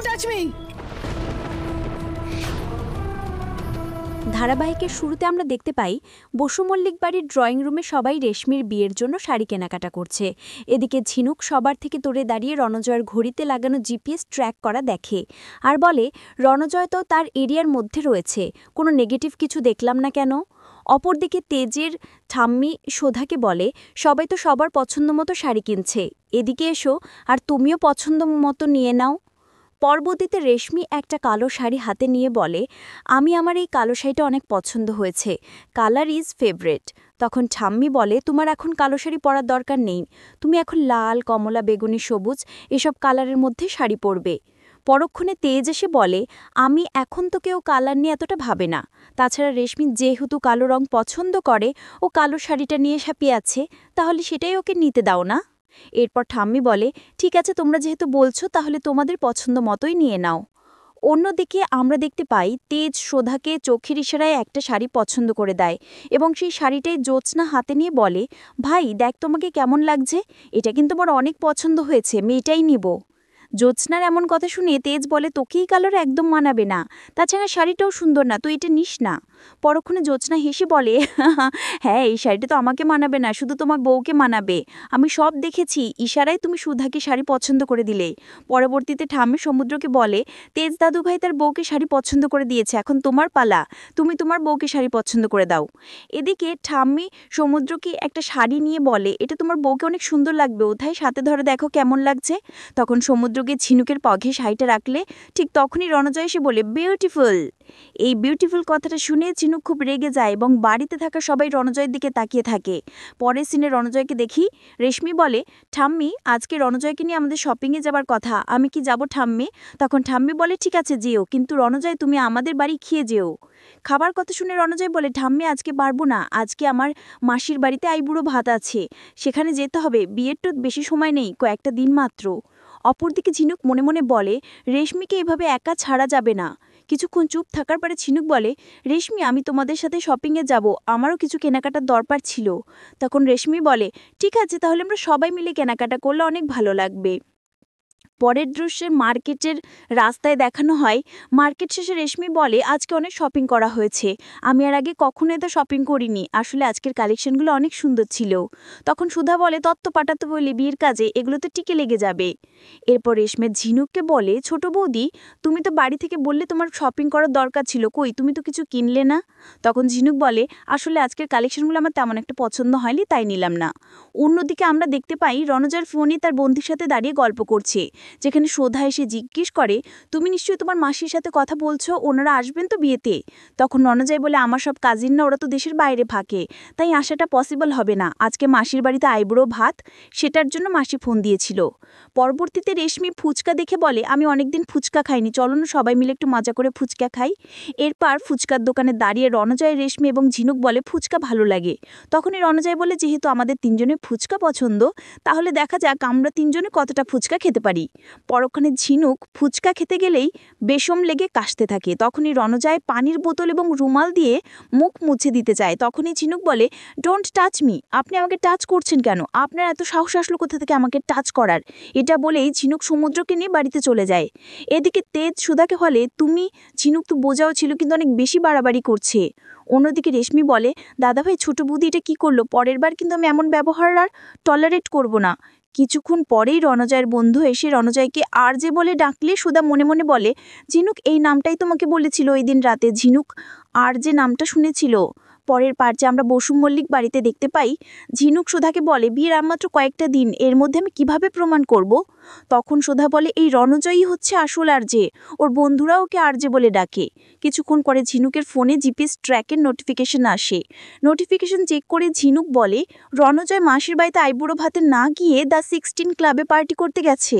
Touch me. ধারাবাহিকের শুরুতে আমরা দেখতে পাই বসু মল্লিক বাড়ির ড্রয়িং রুমে সবাই রেশমির বিয়ের জন্য শাড়ি কেনাকাটা করছে। এদিকে ঝিনুক সবার থেকে দূরে দাঁড়িয়ে রণজয়ের ঘড়িতে লাগানো জিপিএস ট্র্যাক করা দেখে আর বলে, রণজয় তো তার এরিয়ার মধ্যে রয়েছে, কোনো নেগেটিভ কিছু দেখলাম না কেন। অপরদিকে তেজের ঠাম্মি শোধাকে বলে, সবাই তো সবার পছন্দ মতো শাড়ি কিনছে, এদিকে এসো আর তুমিও পছন্দ মতো নিয়ে নাও। পরবর্তীতে রেশমি একটা কালো শাড়ি হাতে নিয়ে বলে, আমি আমার এই কালো শাড়িটা অনেক পছন্দ হয়েছে, কালার ইজ ফেভারেট। তখন ঠাম্মি বলে, তোমার এখন কালো শাড়ি পরার দরকার নেই, তুমি এখন লাল, কমলা, বেগুনি, সবুজ এসব কালারের মধ্যে শাড়ি পরবে। পরক্ষণে তেজ এসে বলে, আমি এখন তো কেউ কালার নিয়ে এতটা ভাবে না, তাছাড়া রেশমি যেহেতু কালো রং পছন্দ করে ও কালো শাড়িটা নিয়ে সাপিয়ে আছে, তাহলে সেটাই ওকে নিতে দাও না। এরপর ঠাম্মি বলে, ঠিক আছে, তোমরা যেহেতু বলছো তাহলে তোমাদের পছন্দ মতোই নিয়ে নাও। অন্যদিকে আমরা দেখতে পাই তেজ শোধাকে চোখের ইশারায় একটা শাড়ি পছন্দ করে দেয় এবং সেই শাড়িটাই জ্যোৎস্না হাতে নিয়ে বলে, ভাই দেখ তোমাকে কেমন লাগছে, এটা কিন্তু আমার অনেক পছন্দ হয়েছে, মেয়েটাই নিব। জ্যোৎস্নার এমন কথা শুনে তেজ বলে, তোকেই কালার একদম মানাবে না, তাছাড়া শাড়িটাও সুন্দর না, তুই এটা নিস না। পরক্ষণে জ্যোৎস্না হেসে বলে, হ্যাঁ এই শাড়িটা তো আমাকে মানাবে না, শুধু তোমার বউকে মানাবে, আমি সব দেখেছি, ইশারায় তুমি সুধাকে শাড়ি পছন্দ করে দিলে। পরবর্তীতে ঠাম্মি সমুদ্রকে বলে, তেজ দাদু ভাই তার বউকে শাড়ি পছন্দ করে দিয়েছে, এখন তোমার পালা, তুমি তোমার বউকে শাড়ি পছন্দ করে দাও। এদিকে ঠাম্মি সমুদ্রকে একটা শাড়ি নিয়ে বলে, এটা তোমার বউকে অনেক সুন্দর লাগবে, ওথায় সাথে ধরে দেখো কেমন লাগছে। তখন সমুদ্রকে ঝিনুকের পঘে শাড়িটা রাখলে ঠিক তখনই রণজয় এসে বলে, বিউটিফুল। এই বিউটিফুল কথাটা শুনে ঝিনুক খুব রেগে যায় এবং বাড়িতে থাকা সবাই রণজয়ের দিকে তাকিয়ে থাকে। পরের সিনে রণজয়কে দেখি রেশমি বলে, ঠাম্মি আজকে রণজয়কে নিয়ে আমাদের শপিংয়ে যাবার কথা, আমি কি যাব ঠাম্মি? তখন ঠাম্মি বলে, ঠিক আছে যেও, কিন্তু রণজয় তুমি আমাদের বাড়ি খেয়ে যেও। খাবার কথা শুনে রণজয় বলে, ঠাম্মি আজকে পারবো না, আজকে আমার মাসির বাড়িতে আইবুড়ো ভাত আছে, সেখানে যেতে হবে, বিয়ের তো বেশি সময় নেই, কয়েকটা দিন মাত্র। অপরদিকে ঝিনুক মনে মনে বলে, রেশমিকে এভাবে একা ছাড়া যাবে না। কিছুক্ষণ চুপ থাকার পরে ঝিনুক বলে, রেশমি আমি তোমাদের সাথে শপিংয়ে যাব, আমারও কিছু কেনাকাটার দরকার ছিল। তখন রেশমি বলে, ঠিক আছে তাহলে আমরা সবাই মিলে কেনাকাটা করলে অনেক ভালো লাগবে। পরের দৃশ্যে মার্কেটের রাস্তায় দেখানো হয়, মার্কেট শেষে রেশমি বলে, আজকে অনেক শপিং করা হয়েছে, আমি আর আগে কখনো এত শপিং করিনি, আসলে আজকের কালেকশনগুলো অনেক সুন্দর ছিল। তখন সুধা বলে, তত্ত্ব পাঠাতে বলে বিয়ের কাজে এগুলো তো টিকে লেগে যাবে। এরপর রেশমি ঝিনুককে বলে, ছোট বৌদি তুমি তো বাড়ি থেকে বললে তোমার শপিং করার দরকার ছিল, কই তুমি তো কিছু কিনলে না? তখন ঝিনুক বলে, আসলে আজকের কালেকশনগুলো আমার তেমন একটা পছন্দ হয়নি, তাই নিলাম না। অন্যদিকে আমরা দেখতে পাই রণজার ফোনে তার বন্ধুর সাথে দাঁড়িয়ে গল্প করছে, যেখানে শোধা এসে জিজ্ঞেস করে, তুমি নিশ্চয়ই তোমার মাসির সাথে কথা বলছো, ওনারা আসবেন তো বিয়েতে? তখন রণজয় বলে, আমার সব কাজিনরা ওরা তো দেশের বাইরে থাকে, তাই আসাটা পসিবল হবে না, আজকে মাসির বাড়িতে আইবুড়ো ভাত, সেটার জন্য মাসি ফোন দিয়েছিল। পরবর্তীতে রেশমি ফুচকা দেখে বলে, আমি অনেকদিন ফুচকা খাইনি, চলো না সবাই মিলে একটু মজা করে ফুচকা খাই। এরপর ফুচকার দোকানে দাঁড়িয়ে রণজয়, রেশমি এবং ঝিনুক বলে, ফুচকা ভালো লাগে। তখনই রণজয় বলে, যেহেতু আমাদের তিনজনের ফুচকা পছন্দ, তাহলে দেখা যাক আমরা তিনজনে কতটা ফুচকা খেতে পারি। পরক্ষণে ঝিনুক ফুচকা খেতে গেলেই বেশম লেগে কাশতে থাকে। তখনই রণজয় পানির বোতল এবং রুমাল দিয়ে মুখ মুছে দিতে চায়। তখনই ঝিনুক বলে, ডোন্ট টাচ মি, আপনি আমাকে টাচ করছেন কেন, আপনার এত সাহস আসলো কোথা থেকে আমাকে টাচ করার? এটা বলেই ঝিনুক সমুদ্রকে নিয়ে বাড়িতে চলে যায়। এদিকে তেজ সুধাকে বলে, তুমি ঝিনুক তো বোঝাও ছিল, কিন্তু অনেক বেশি বাড়াবাড়ি করছে। অন্যদিকে রেশমি বলে, দাদাভাই ছোট বুদ্ধি এটা কী করলো, পরের বার কিন্তু আমি এমন ব্যবহার আর টলারেট করব না। কিছুক্ষণ পরেই রণজয়ের বন্ধু এসে রণজয়কে আর যে বলে ডাকলে সুধা মনে মনে বলে, ঝিনুক এই নামটাই তোমাকে বলেছিল ওই দিন রাতে, ঝিনুক আর যে নামটা শুনেছিল। পরের পার্টে আমরা বসু মল্লিক বাড়িতে দেখতে পাই ঝিনুক সুধাকে বলে, বিয়ের আর মাত্র কয়েকটা দিন, এর মধ্যে আমি কিভাবে প্রমাণ করব? তখন সুধা বলে, এই রণজয়ই হচ্ছে আসল আরজে, ওর বন্ধুরা ওকে আরজে বলে ডাকে। কিছুক্ষণ পরে ঝিনুকের ফোনে জিপিএস ট্র্যাকের নোটিফিকেশন আসে। নোটিফিকেশন চেক করে ঝিনুক বলে, রণজয় মাসির বাড়িতে আইবুড়ো ভাতে না গিয়ে দ্য 16 ক্লাবে পার্টি করতে গেছে।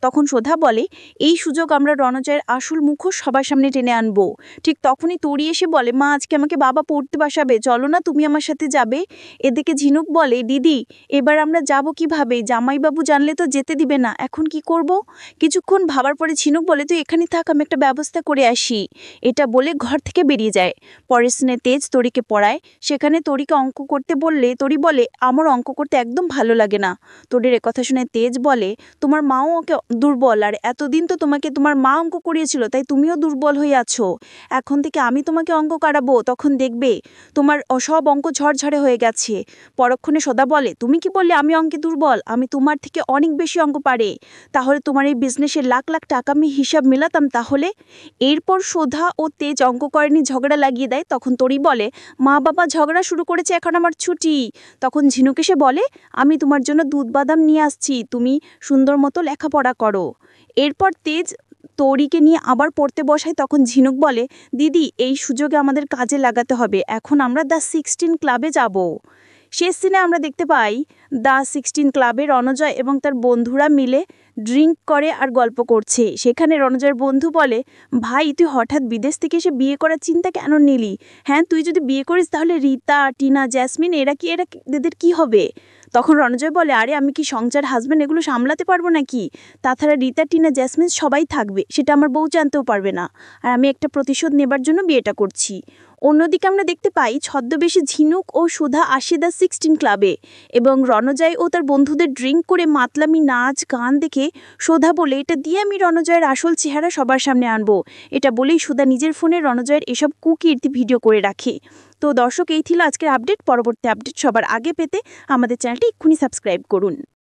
তখন সুধা বলে, এই সুযোগ আমরা রণজয়ের আসল মুখোশ সবার সামনে টেনে আনবো। ঠিক তখনই তরি এসে বলে, মা আজকে আমাকে বাবা পড়তে বাসাবে, চলো না তুমি আমার সাথে যাবে। এদিকে ঝিনুক বলে, দিদি এবার আমরা যাব কিভাবে, জামাইবাবু জানলে তো যেতে দিবে না, এখন কি করব? কিছুক্ষণ ভাবার পরে ঝিনুক বলে, তুই এখানে থাক, আমি একটা ব্যবস্থা করে আসি। এটা বলে ঘর থেকে বেরিয়ে যায়। পরের সিনে তেজ তরিকে পড়ায়। সেখানে তরিকে অঙ্ক করতে বললে তরি বলে, আমার অঙ্ক করতে একদম ভালো লাগে না। তরির কথা শুনে তেজ বলে, তোমার মাও ওকে দুর্বল, আর এতদিন তো তোমাকে তোমার মা অঙ্ক করিয়েছিল, তাই তুমিও দুর্বল হয়ে আছো। এখন থেকে আমি তোমাকে অঙ্ক করাবো, তখন দেখবে তোমার সব অঙ্ক ঝরঝরে হয়ে গেছে। পরক্ষণে সদা বলে, তুমি কি বললে আমি অঙ্কে দুর্বল? আমি তোমার থেকে অনেক বেশি অঙ্ক পারে। তাহলে তোমার এই বিজনেসের লাখ লাখ টাকা আমি হিসাব মেলাতাম তাহলে। এরপর সোধা ও তেজ অঙ্ক করেনি ঝগড়া লাগিয়ে দেয়। তখন তরি বলে, মা বাবা ঝগড়া শুরু করেছে, এখন আমার ছুটি। তখন ঝিনুক এসে বলে, আমি তোমার জন্য দুধ বাদাম নিয়ে আসছি, তুমি সুন্দর মতো লেখাপড়া করো। এরপর তেজ তরিকে নিয়ে আবার পড়তে বসায়। তখন ঝিনুক বলে, দিদি এই সুযোগে আমাদের কাজে লাগাতে হবে, এখন আমরা দ্য 16 ক্লাবে যাব। শেষ সিনে আমরা দেখতে পাই দ্য 16 ক্লাবে রণজয় এবং তার বন্ধুরা মিলে ড্রিঙ্ক করে আর গল্প করছে। সেখানে রণজয়ের বন্ধু বলে, ভাই তুই হঠাৎ বিদেশ থেকে এসে বিয়ে করার চিন্তা কেন নিলি? হ্যাঁ, তুই যদি বিয়ে করিস তাহলে রীতা, টিনা, জ্যাসমিন এদের কি হবে? তখন রণজয় বলে, আরে আমি কি সংসার, হাজব্যান্ড এগুলো সামলাতে পারবো নাকি? তাছাড়া রীতা, টিনা, জ্যাসমিন সবাই থাকবে, সেটা আমার বউ জানতেও পারবে না। আর আমি একটা প্রতিশোধ নেবার জন্য বিয়েটা করছি। অন্যদিকে আমরা দেখতে পাই ছদ্মবেশী ঝিনুক ও সুধা আসে দ্য 16 ক্লাবে এবং রণজয় ও তার বন্ধুদের ড্রিঙ্ক করে মাতলামি নাচ গান দেখে সুধা বলে, এটা দিয়ে আমি রণজয়ের আসল চেহারা সবার সামনে আনবো। এটা বলেই সুধা নিজের ফোনে রণজয়ের এসব কুকীর্তি ভিডিও করে রাখে। তো দর্শক, এই ছিল আজকের আপডেট। পরবর্তী আপডেট সবার আগে পেতে আমাদের চ্যানেলটি এক্ষুনি সাবস্ক্রাইব করুন।